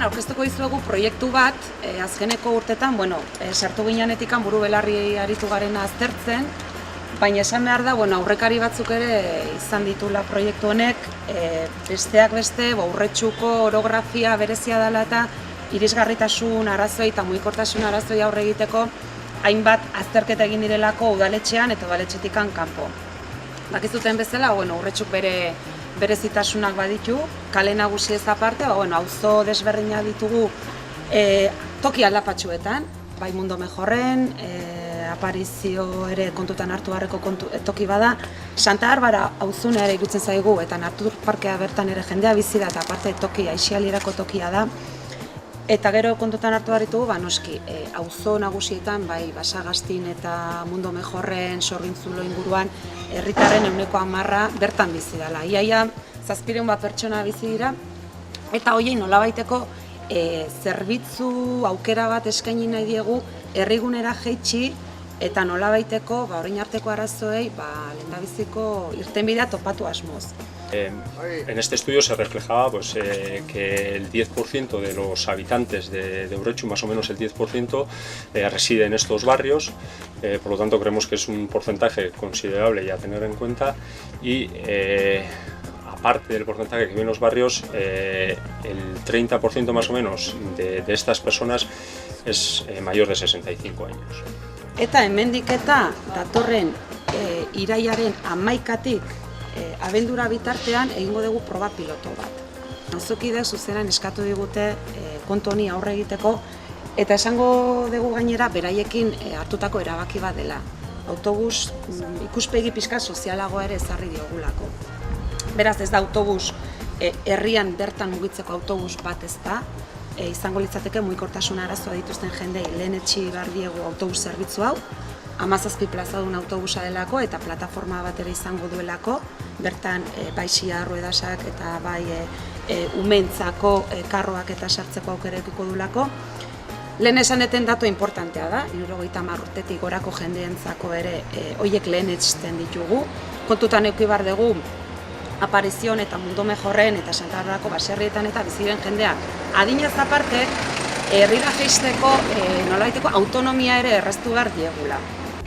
gaurkoan aurkeztuko dizuegu proiektu bat, azkeneko urtetan, sartu ginenetik buru belarri aritu garena aztertzen, baina esan behar da, aurrekari batzuk ere izan ditula proiektu honek, besteak beste, Urretxuko orografia berezia dela eta irisgarritasun arazoei eta mugikortasun arazoei aurre egiteko hainbat azterketa egin direlako udaletxean eta udaletxetik kanpo. Dakizuten bezala, Urretxuk berezitasunak baditu, kale nagusiez aparte, auzo desberdinak ditugu toki aldapatsuetan, bai Mundo Mejorren, Aparizio ere kontutan hartu beharreko toki bada, Santa Barbara auzunea ere ikutzen zaigu eta Natur Parkea bertan ere jendea bizi da eta aparte tokia, aisialdirako tokia da. Eta gero kontutan hartu behar ditugu, noski, auzo nagusietan, bai Basagastin eta Mundo Mejorren, Sorgintzulo inguruan, herritarren 10% bertan bizi dela. Iaia 700 bat pertsona bizi dira, eta horiei nolabaiteko zerbitzu aukera bat eskaini nahi diegu herrigunera jaitsi eta nolabaiteko orain arteko arazoei lehendabiziko irtenbidea topatu asmoz. En este estudio se reflejaba que el 10% de los habitantes de Urretxu, más o menos el 10%, reside en estos barrios, por lo tanto creemos que es un porcentaje considerable y a tener en cuenta y aparte del porcentaje que vive en los barrios, el 30% más o menos de estas personas es mayor de 65 años. Eta hemendik eta datorren irailaren 11tik abendura bitartean egingo dugu proba piloto bat. Auzokide zuzenean eskatu digute kontu honi aurre egiteko eta esango dugu gainera beraiekin hartutako erabaki bat dela. Autobus ikuspegi pixka sozialagoa ere ezarri diogulako. Beraz ez da autobus herrian bertan mugitzeko autobus bat ez da, izango litzateke mugikortasun arazoa dituzten jendei lehenetsi behar diegu autobus zerbitzu hau, 17 plazadun autobusa delako eta plataforma bat ere izango duelako, bertan bai xia ruedasak eta bai umentzako karroak eta sartzeko aukera edukiko duelako. Lehen esaneten datu importantea da, 70 urtetik gorako jendeentzako ere horiek lehenetsten ditugu. Kontutan eduki behar dugu Aparizion eta Mundo Mejorren eta Santa Barbarako baserrietan eta bizi diren jendeak adinez aparte herrira jaisteko nolabaiteko autonomia ere erraztu behar diegula.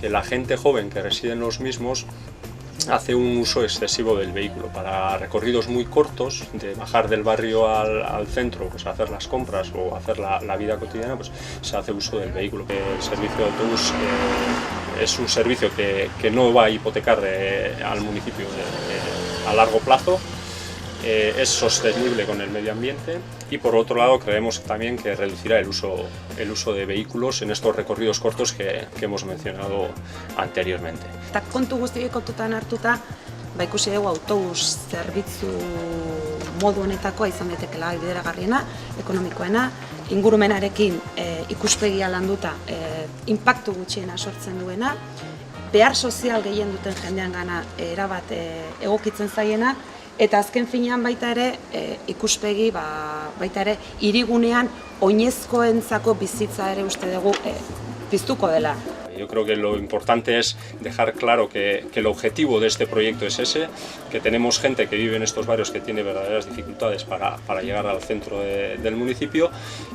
Que la gente joven que reside en los mismos hace un uso excesivo del vehículo para recorridos muy cortos, de bajar del barrio al centro, hacer las compras o hacer la vida cotidiana, se hace uso del vehículo. El servicio de autobús es un servicio que no va a hipotecar al municipio a largo plazo, es sostenible con el medio ambiente y por otro lado creemos también que reducirá el uso de vehículos en estos recorridos cortos que hemos mencionado anteriormente. Eta kontu guztiak kontutan hartuta, ikusi dugu autobus zerbitzu modu honetakoa izan daitekeela bideragarriena, ekonomikoena, ingurumenarekin ikuspegia landuta inpaktu gutxiena sortzen duena, behar sozial gehien duten jendean gana erabat egokitzen zaiena, eta azken finean baita ere ikuspegi baita ere hirigunean oinezkoentzako bizitza ere uste dugu piztuko dela. Yo creo que lo importante es dejar claro que el objetivo de este proyecto es ese, que tenemos gente que vive en estos barrios que tiene verdaderas dificultades para llegar al centro del municipio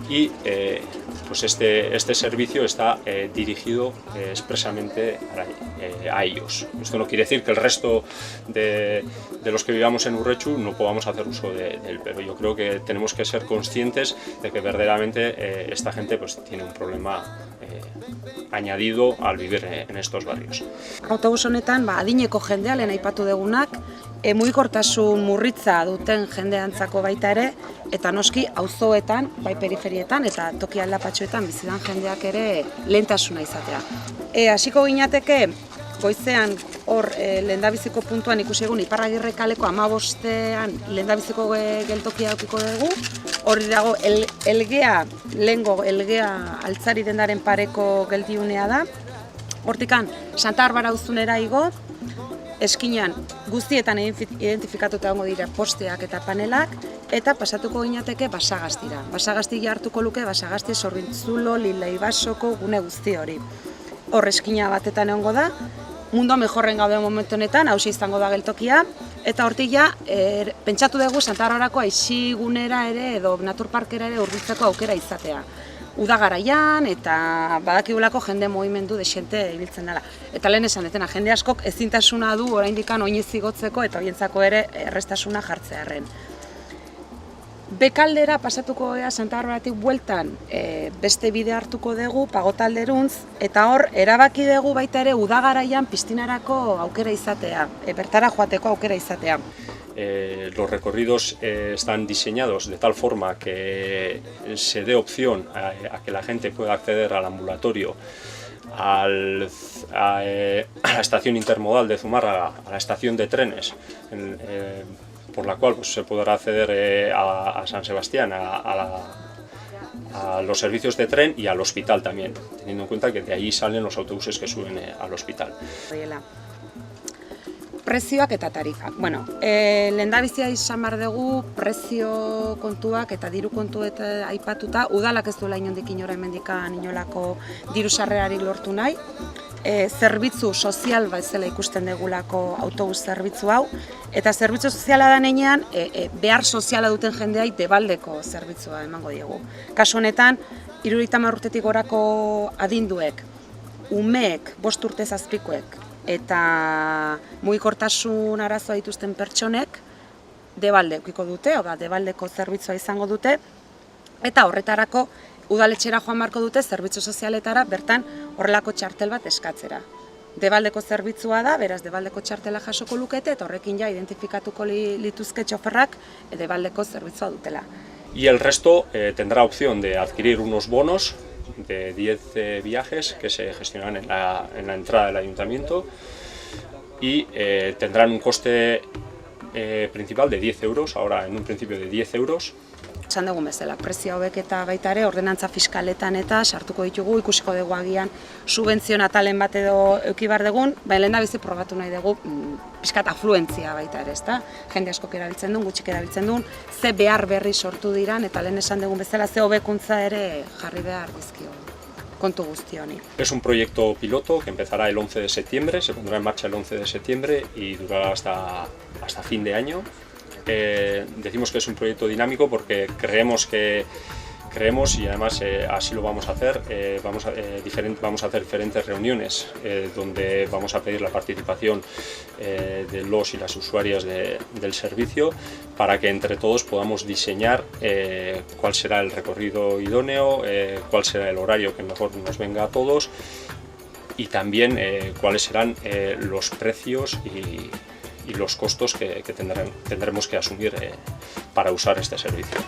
y este servicio está dirigido expresamente a ellos. Esto no quiere decir que el resto de los que vivamos en Urretxu no podamos hacer uso de él, pero yo creo que tenemos que ser conscientes de que verdaderamente esta gente tiene un problema añadido al vivir en estos barrios. Autobus honetan adineko jendea lehen aipatu dugunak, mugikortasun murritza duten jendeantzako baita ere, eta noski auzoetan, bai periferietan eta toki aldapatsuetan bizidan jendeak ere lehentasuna izatea. Hasiko ginateke goizean hor lehendabiziko puntuan ikusi egun Iparragirre kaleko 15ean lehendabiziko geltokia edukiko dugu. Horri dago lehengo Elgea altzari dendaren pareko geldiunea da. Hortikan Santa Barbara auzunera igo, eskinean guztietan identifikatuta egongo dira posteak eta panelak, eta pasatuko ginateke Basagastira. Basagasti hartuko luke Basagasti, Sorgintzulo, Lilaibasoko gune guzti hori. Hor eskina batetan egongo da, Mundo Mejorren gaude momentu honetan, hauxe izango da geltokia, Eta hortik ja, pentsatu dugu Santa Barbarako aisigunera ere edo naturparkera ere hurbiltzeko aukera izatea. Uda garaian eta badakigulako jende mugimendu dexente ibiltzen dela. Eta lehen esan detena, jende askok ezintasuna du oraindikan oinez igotzeko eta horientzako ere erraztasuna jartzearren. Bekaldera pasatuko gara Santa Barbaratik bueltan beste bide hartuko dugu pagotalderuntz eta hor erabaki dugu baita ere uda garaian piztinarako aukera izatea, bertara joateko aukera izatea. Los recorridos están diseñados de tal forma que se dé opción a que la gente pueda acceder al ambulatorio, a la estación intermodal de Zumárraga, a la estación de trenes, por la cual pues, se podrá acceder a San Sebastián, a los servicios de tren y al hospital también, teniendo en cuenta que de allí salen los autobuses que suben al hospital. Prezioak eta tarifak. Bueno, lehendabizia izan behar dugu prezio kontuak eta diru kontu eta aipatuta, udalak ez duela inondik inora hemendikan inolako diru sarrerarik lortu nahi. Zerbitzu sozial bezala ikusten dugulako autobus zerbitzu hau, eta zerbitzu soziala da nenean behar soziala duten jendeai debaldeko zerbitzua emango diegu. Kasu honetan, 70 urtetik gorako adinduek, umeek, 5 urte zazpikoek, eta mugikortasun arazoa dituzten pertsonek debalde ukiko dute, debaldeko zerbitzua izango dute, eta horretarako udaletxera joan beharko dute zerbitzu sozialetara bertan horrelako txartel bat eskatzera. Debaldeko zerbitzua da, beraz debaldeko txartela jasoko lukete eta horrekin ja identifikatuko lituzke txoferrak debaldeko zerbitzua dutela. Y el resto tendrá opción de adquirir unos bonos de 10 viajes que se gestionarán en la entrada del ayuntamiento y tendrán un coste principal de 10 euros, ahora en un principio de 10 euros. Esan dugun bezala, prezio hauek eta baita ere ordenantza fiskaletan eta sartuko ditugu, ikusiko dugu agian subentzio natalen bat edo eduki behar dugun, baina lehendabizi probatu nahi dugu pixkat afluentzia baita ere, ezta? Jende askok erabiltzen duen, gutxik erabiltzen duen, ze behar berri sortu diran eta lehen esan dugun bezala ze hobekuntza ere jarri behar dizkio kontu guzti honi. Es un proyecto piloto que empezará el 11 de septiembre, se pondrá en marcha el 11 de septiembre y durará hasta fin de año. Decimos que es un proyecto dinámico porque creemos y además así lo vamos a hacer, vamos a hacer diferentes reuniones donde vamos a pedir la participación de los y las usuarias del servicio para que entre todos podamos diseñar cuál será el recorrido idóneo, cuál será el horario que mejor nos venga a todos y también cuáles serán los precios y los costos que tendremos que asumir para usar este servicio.